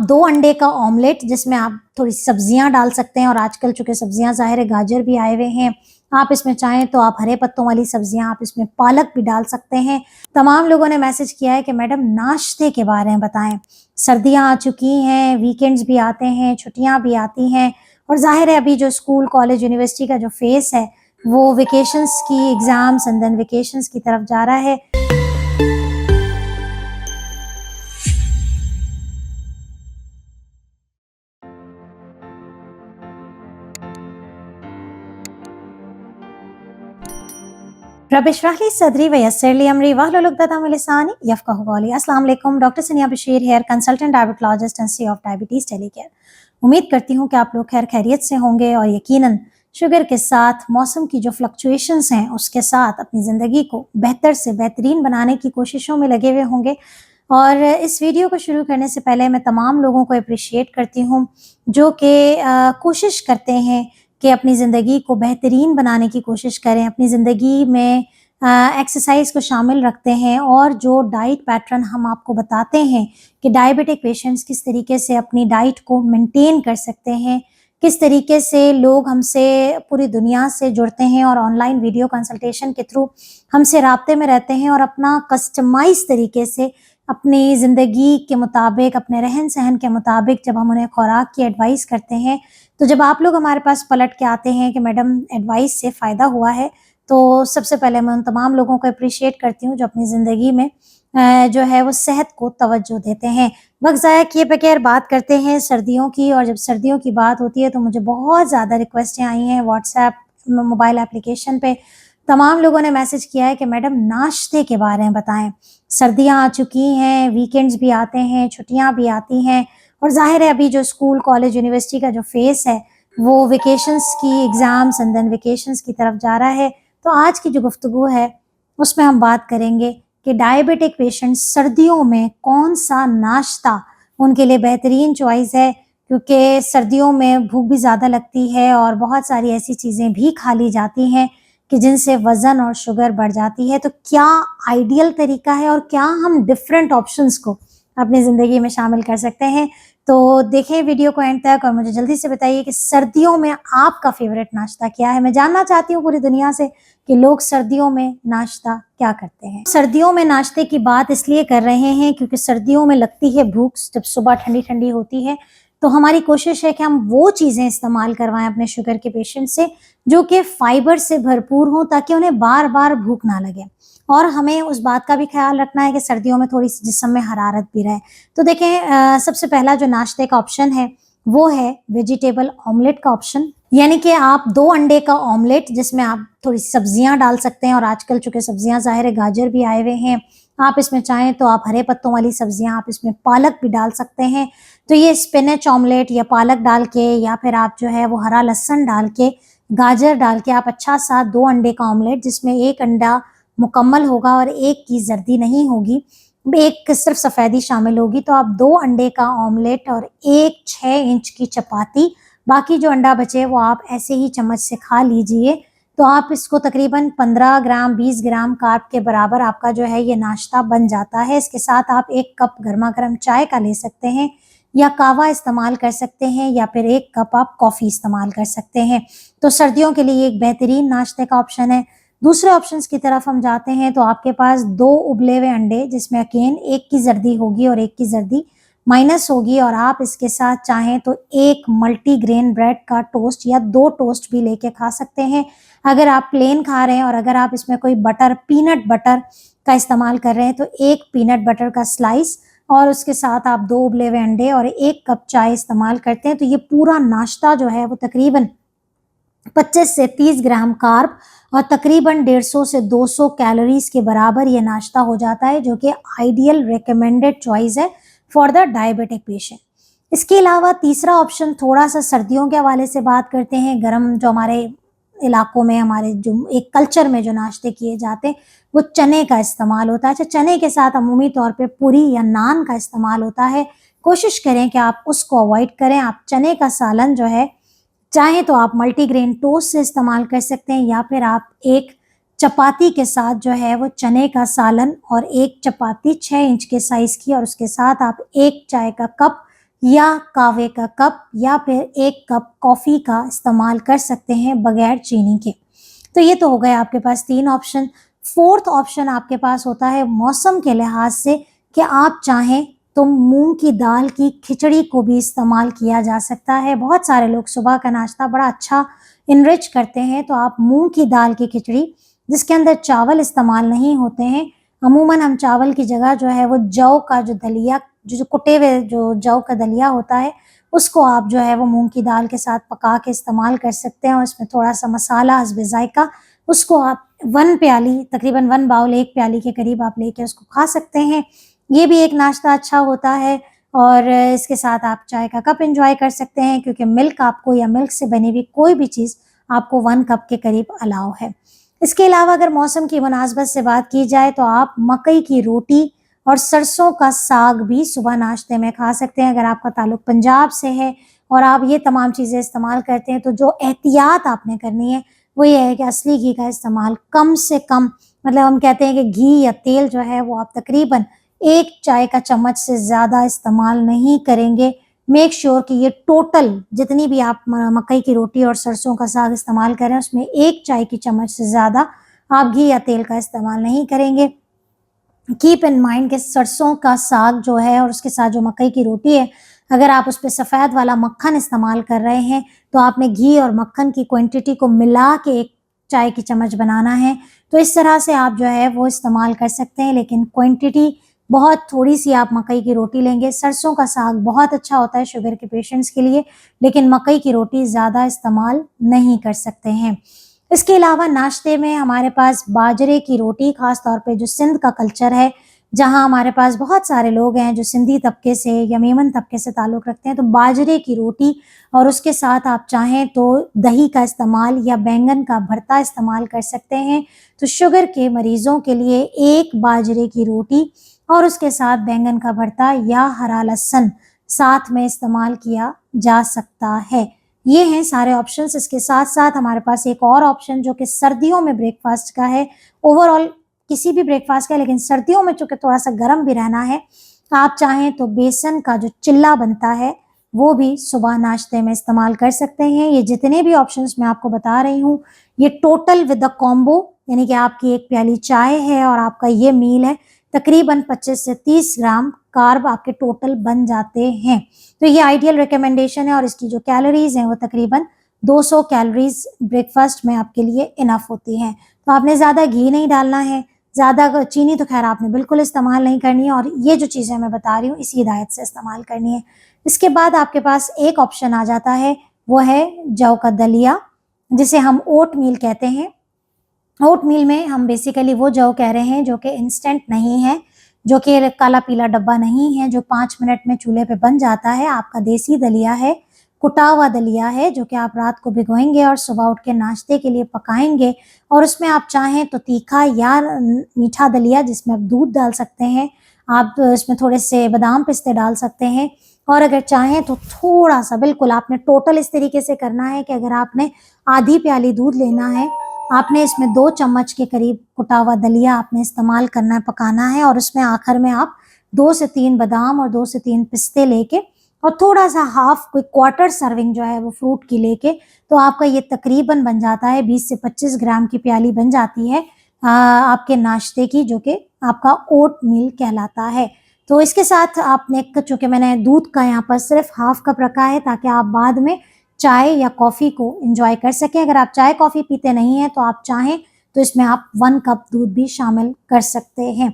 2 अंडे का ऑमलेट जिसमें आप थोड़ी सब्जियां डाल सकते हैं, और आजकल चूंकि सब्जियां ज़ाहिर है गाजर भी आए हुए हैं, आप इसमें चाहें तो आप हरे पत्तों वाली सब्जियां, आप इसमें पालक भी डाल सकते हैं। तमाम लोगों ने मैसेज किया है कि मैडम नाश्ते के बारे में बताएं। सर्दियां आ चुकी हैं, वीकेंड्स भी आते हैं, छुट्टियां भी आती हैं, और जाहिर है अभी जो स्कूल कॉलेज यूनिवर्सिटी का जो फेस है वो वेकेशंस की, एग्जाम्स एंड देन वेकेशंस की तरफ जा रहा है। रब इश्रह ली सदरी व यस्सिर ली अमरी वहलुल उक़दतम मिन लिसानी यफ़क़हू क़ौली। अस्सलाम वालेकुम, doctor Sania Bashir here, consultant diabetologist and C of Diabetes Telecare. उम्मीद करती हूँ कि आप लोग खैर खैरियत से होंगे और यकीनन शुगर के साथ मौसम की जो फ्लक्चुएशंस हैं उसके साथ अपनी ज़िंदगी को बेहतर से बेहतरीन बनाने की कोशिशों में लगे हुए होंगे। और इस वीडियो को शुरू करने से पहले मैं तमाम लोगों को अप्रिशिएट करती हूँ जो कि कोशिश करते हैं कि अपनी ज़िंदगी को बेहतरीन बनाने की कोशिश करें, अपनी ज़िंदगी में एक्सरसाइज को शामिल रखते हैं, और जो डाइट पैटर्न हम आपको बताते हैं कि डायबिटिक पेशेंट्स किस तरीके से अपनी डाइट को मेंटेन कर सकते हैं, किस तरीके से लोग हमसे पूरी दुनिया से जुड़ते हैं और ऑनलाइन वीडियो कंसल्टेशन के थ्रू हमसे राब्ते में रहते हैं, और अपना कस्टमाइज तरीके से अपनी ज़िंदगी के मुताबिक, अपने रहन सहन के मुताबिक जब हम उन्हें खुराक की एडवाइस करते हैं, तो जब आप लोग हमारे पास पलट के आते हैं कि मैडम एडवाइस से फ़ायदा हुआ है, तो सबसे पहले मैं उन तमाम लोगों को अप्रिशिएट करती हूँ जो अपनी ज़िंदगी में जो है वो सेहत को तवज्जो देते हैं। वक्त ज़ाया किए बगैर बात करते हैं सर्दियों की, और जब सर्दियों की बात होती है तो मुझे बहुत ज़्यादा रिक्वेस्टें आई हैं व्हाट्सएप मोबाइल एप्लीकेशन पे। तमाम लोगों ने मैसेज किया है कि मैडम नाश्ते के बारे में बताएं। सर्दियां आ चुकी हैं, वीकेंड्स भी आते हैं, छुट्टियां भी आती हैं, और जाहिर है अभी जो स्कूल कॉलेज यूनिवर्सिटी का जो फेस है वो वेकेशंस की, एग्ज़ाम्स एंड देन वेकेशंस की तरफ जा रहा है। तो आज की जो गुफ्तगू है उसमें हम बात करेंगे कि डायबिटिक पेशेंट्स सर्दियों में कौन सा नाश्ता उनके लिए बेहतरीन चॉइस है, क्योंकि सर्दियों में भूख भी ज़्यादा लगती है और बहुत सारी ऐसी चीज़ें भी खा ली जाती हैं कि जिनसे वज़न और शुगर बढ़ जाती है। तो क्या आइडियल तरीका है और क्या हम डिफरेंट ऑप्शंस को अपनी ज़िंदगी में शामिल कर सकते हैं? तो देखें वीडियो को एंड तक और मुझे जल्दी से बताइए कि सर्दियों में आपका फेवरेट नाश्ता क्या है? मैं जानना चाहती हूँ पूरी दुनिया से कि लोग सर्दियों में नाश्ता क्या करते हैं। सर्दियों में नाश्ते की बात इसलिए कर रहे हैं क्योंकि सर्दियों में लगती है भूख, जब सुबह ठंडी ठंडी होती है, तो हमारी कोशिश है कि हम वो चीज़ें इस्तेमाल करवाएं अपने शुगर के पेशेंट से जो कि फाइबर से भरपूर हों, ताकि उन्हें बार बार भूख ना लगे। और हमें उस बात का भी ख्याल रखना है कि सर्दियों में थोड़ी सी जिस्म में हरारत भी रहे। तो देखें, सबसे पहला जो नाश्ते का ऑप्शन है वो है वेजिटेबल ऑमलेट का ऑप्शन, यानी कि आप 2 अंडे का ऑमलेट जिसमें आप थोड़ी सब्जियां डाल सकते हैं, और आजकल चूंकि सब्जियां ज़ाहिर है गाजर भी आए हुए हैं, आप इसमें चाहें तो आप हरे पत्तों वाली सब्जियां, आप इसमें पालक भी डाल सकते हैं। तो ये स्पिनच ऑमलेट या पालक डाल के, या फिर आप जो है वो हरा लहसुन डाल के, गाजर डाल के आप अच्छा सा 2 अंडे का ऑमलेट, जिसमें 1 अंडा मुकम्मल होगा और 1 की जर्दी नहीं होगी, 1 सिर्फ सफ़ेदी शामिल होगी, तो आप 2 अंडे का ऑमलेट और 1 6 इंच की चपाती, बाकी जो अंडा बचे वो आप ऐसे ही चम्मच से खा लीजिए। तो आप इसको तकरीबन 15 ग्राम 20 ग्राम कार्ब के बराबर आपका जो है ये नाश्ता बन जाता है। इसके साथ आप 1 कप गर्मा गर्म चाय का ले सकते हैं, या कहवा इस्तेमाल कर सकते हैं, या फिर 1 कप आप कॉफ़ी इस्तेमाल कर सकते हैं। तो सर्दियों के लिए एक बेहतरीन नाश्ते का ऑप्शन है। दूसरे ऑप्शंस की तरफ हम जाते हैं तो आपके पास 2 उबले हुए अंडे, जिसमें अगेन 1 की जर्दी होगी और 1 की जर्दी माइनस होगी, और आप इसके साथ चाहें तो 1 मल्टीग्रेन ब्रेड का टोस्ट या 2 टोस्ट भी लेके खा सकते हैं। अगर आप प्लेन खा रहे हैं और अगर आप इसमें कोई बटर, पीनट बटर का इस्तेमाल कर रहे हैं, तो 1 पीनट बटर का स्लाइस, और उसके साथ आप 2 उबले हुए अंडे और 1 कप चाय इस्तेमाल करते हैं, तो ये पूरा नाश्ता जो है वो तकरीबन 25 से 30 ग्राम कार्ब और तकरीबन 150 से 200 कैलोरीज के बराबर ये नाश्ता हो जाता है, जो कि आइडियल रिकमेंडेड चॉइस है फॉर द डायबिटिक पेशेंट। इसके अलावा तीसरा ऑप्शन, थोड़ा सा सर्दियों के हवाले से बात करते हैं। गर्म जो हमारे इलाकों में, हमारे जो एक कल्चर में जो नाश्ते किए जाते हैं वो चने का इस्तेमाल होता है। अच्छा, चने के साथ अमूमी तौर पे पूरी या नान का इस्तेमाल होता है। कोशिश करें कि आप उसको अवॉइड करें। आप चने का सालन जो है चाहें तो आप मल्टीग्रेन टोस्ट से इस्तेमाल कर सकते हैं, या फिर आप 1 चपाती के साथ जो है वो चने का सालन और 1 चपाती 6 इंच के साइज़ की, और उसके साथ आप 1 चाय का कप या कहवे का कप या फिर 1 कप कॉफ़ी का इस्तेमाल कर सकते हैं बगैर चीनी के। तो ये तो हो गए आपके पास 3 ऑप्शन। 4th ऑप्शन आपके पास होता है मौसम के लिहाज से कि आप चाहें तो मूँग की दाल की खिचड़ी को भी इस्तेमाल किया जा सकता है। बहुत सारे लोग सुबह का नाश्ता बड़ा अच्छा इनरिच करते हैं, तो आप मूँग की दाल की खिचड़ी जिसके अंदर चावल इस्तेमाल नहीं होते हैं, अमूमन हम चावल की जगह जो है वो जौ का जो दलिया जो कुटे हुए जो जौ का दलिया होता है, उसको आप जो है वो मूँग की दाल के साथ पका के इस्तेमाल कर सकते हैं और इसमें थोड़ा-सा मसाला हस्बे ज़ायक़ा उसको आप 1 प्याली तकरीबन 1 बाउल 1 प्याली के करीब आप लेके उसको खा सकते हैं। ये भी एक नाश्ता अच्छा होता है और इसके साथ आप चाय का कप एन्जॉय कर सकते हैं क्योंकि मिल्क आपको या मिल्क से बनी हुई कोई भी चीज़ आपको 1 कप के करीब अलाउ है। इसके अलावा अगर मौसम की मुनासबत से बात की जाए तो आप मकई की रोटी और सरसों का साग भी सुबह नाश्ते में खा सकते हैं। अगर आपका ताल्लुक पंजाब से है और आप ये तमाम चीज़ें इस्तेमाल करते हैं तो जो एहतियात आपने करनी है वो ये है कि असली घी का इस्तेमाल कम से कम, मतलब हम कहते हैं कि घी या तेल जो है वो आप तकरीबन 1 चाय का चम्मच से ज़्यादा इस्तेमाल नहीं करेंगे। मेक श्योर कि ये टोटल जितनी भी आप मकई की रोटी और सरसों का साग इस्तेमाल करें उसमें 1 चाय की चम्मच से ज़्यादा आप घी या तेल का इस्तेमाल नहीं करेंगे। कीप इन माइंड कि सरसों का साग जो है और उसके साथ जो मकई की रोटी है, अगर आप उस पे सफ़ेद वाला मक्खन इस्तेमाल कर रहे हैं, तो आपने घी और मक्खन की क्वांटिटी को मिला के 1 चाय की चम्मच बनाना है। तो इस तरह से आप जो है वो इस्तेमाल कर सकते हैं, लेकिन क्वांटिटी बहुत थोड़ी-सी आप मकई की रोटी लेंगे। सरसों का साग बहुत अच्छा होता है शुगर के पेशेंट्स के लिए, लेकिन मकई की रोटी ज़्यादा इस्तेमाल नहीं कर सकते हैं। इसके अलावा नाश्ते में हमारे पास बाजरे की रोटी, ख़ास तौर पे जो सिंध का कल्चर है, जहाँ हमारे पास बहुत सारे लोग हैं जो सिंधी तबके से या मेमन तबके से ताल्लुक़ रखते हैं, तो बाजरे की रोटी और उसके साथ आप चाहें तो दही का इस्तेमाल या बैंगन का भरता इस्तेमाल कर सकते हैं। तो शुगर के मरीज़ों के लिए 1 बाजरे की रोटी और उसके साथ बैंगन का भरता या हरा लहसुन साथ में इस्तेमाल किया जा सकता है। ये हैं सारे ऑप्शंस। इसके साथ-साथ हमारे पास एक और ऑप्शन जो कि सर्दियों में ब्रेकफ़ास्ट का है, ओवरऑल किसी भी ब्रेकफ़ास्ट का है, लेकिन सर्दियों में चूँकि थोड़ा-सा गर्म भी रहना है, आप चाहें तो बेसन का जो चिल्ला बनता है, वो भी सुबह नाश्ते में इस्तेमाल कर सकते हैं। ये जितने भी ऑप्शंस मैं आपको बता रही हूँ, ये टोटल विद द कॉम्बो यानी कि आपकी 1 प्याली चाय है और आपका ये मील है, तकरीबन 25 से 30 ग्राम कार्ब आपके टोटल बन जाते हैं। तो ये आइडियल रिकमेंडेशन है और इसकी जो कैलोरीज़ हैं वो तकरीबन 200 कैलोरीज़ ब्रेकफ़ास्ट में आपके लिए इनफ होती हैं। तो आपने ज़्यादा घी नहीं डालना है, ज़्यादा चीनी तो ख़ैर आपने बिल्कुल इस्तेमाल नहीं करनी है और ये जो चीज़ें मैं बता रही हूँ इसी हिदायत से इस्तेमाल करनी है। इसके बाद आपके पास एक ऑप्शन आ जाता है, वो है जौ का दलिया, जिसे हम ओट मील कहते हैं। ओट मील में हम बेसिकली वो जौ कह रहे हैं जो कि इंस्टेंट नहीं है, जो कि काला पीला डब्बा नहीं है, जो 5 मिनट में चूल्हे पे बन जाता है। आपका देसी दलिया है, कुटा हुआ दलिया है, जो कि आप रात को भिगोएँगे और सुबह उठ के नाश्ते के लिए पकाएँगे और उसमें आप चाहें तो तीखा या मीठा दलिया जिसमें आप दूध डाल सकते हैं, आप इसमें थोड़े से बादाम पिस्ते डाल सकते हैं और अगर चाहें तो थोड़ा-सा, बिल्कुल आपने टोटल इस तरीके से करना है कि अगर आपने आधी प्याली दूध लेना है, आपने इसमें 2 चम्मच के करीब कुटा हुआ दलिया आपने इस्तेमाल करना है, पकाना है और उसमें आखिर में आप 2 से 3 बादाम और 2 से 3 पिस्ते लेके और थोड़ा-सा हाफ कोई क्वार्टर सर्विंग जो है वो फ्रूट की लेके, तो आपका ये तकरीबन बन जाता है 20 से 25 ग्राम की प्याली बन जाती है आपके नाश्ते की, जो कि आपका ओट मील कहलाता है। तो इसके साथ आपने, चूँकि मैंने दूध का यहाँ पर सिर्फ हाफ कप रखा है ताकि आप बाद में चाय या कॉफ़ी को एंजॉय कर सकें। अगर आप चाय कॉफ़ी पीते नहीं हैं तो आप चाहें तो इसमें आप 1 कप दूध भी शामिल कर सकते हैं।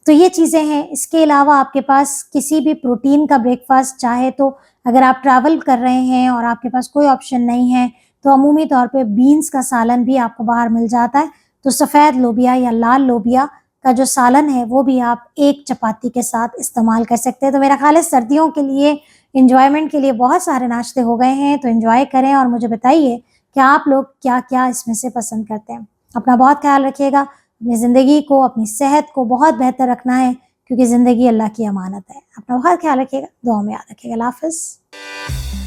तो ये चीज़ें हैं। इसके अलावा आपके पास किसी भी प्रोटीन का ब्रेकफ़ास्ट चाहे तो, अगर आप ट्रैवल कर रहे हैं और आपके पास कोई ऑप्शन नहीं है, तो अमूमी तौर पे बीन्स का सालन भी आपको बाहर मिल जाता है। तो सफ़ेद लोबिया या लाल लोबिया का जो सालन है वो भी आप 1 चपाती के साथ इस्तेमाल कर सकते हैं। तो मेरा ख़्याल है सर्दियों के लिए एन्जॉयमेंट के लिए बहुत सारे नाश्ते हो गए हैं, तो एन्जॉय करें और मुझे बताइए कि आप लोग क्या-क्या इसमें से पसंद करते हैं। अपना बहुत ख़्याल रखिएगा, अपनी ज़िंदगी को, अपनी सेहत को बहुत बेहतर रखना है क्योंकि ज़िंदगी अल्लाह की अमानत है। अपना बहुत ख्याल रखिएगा, दुआ में याद रखिएगा। अल्लाह हाफ़िज़।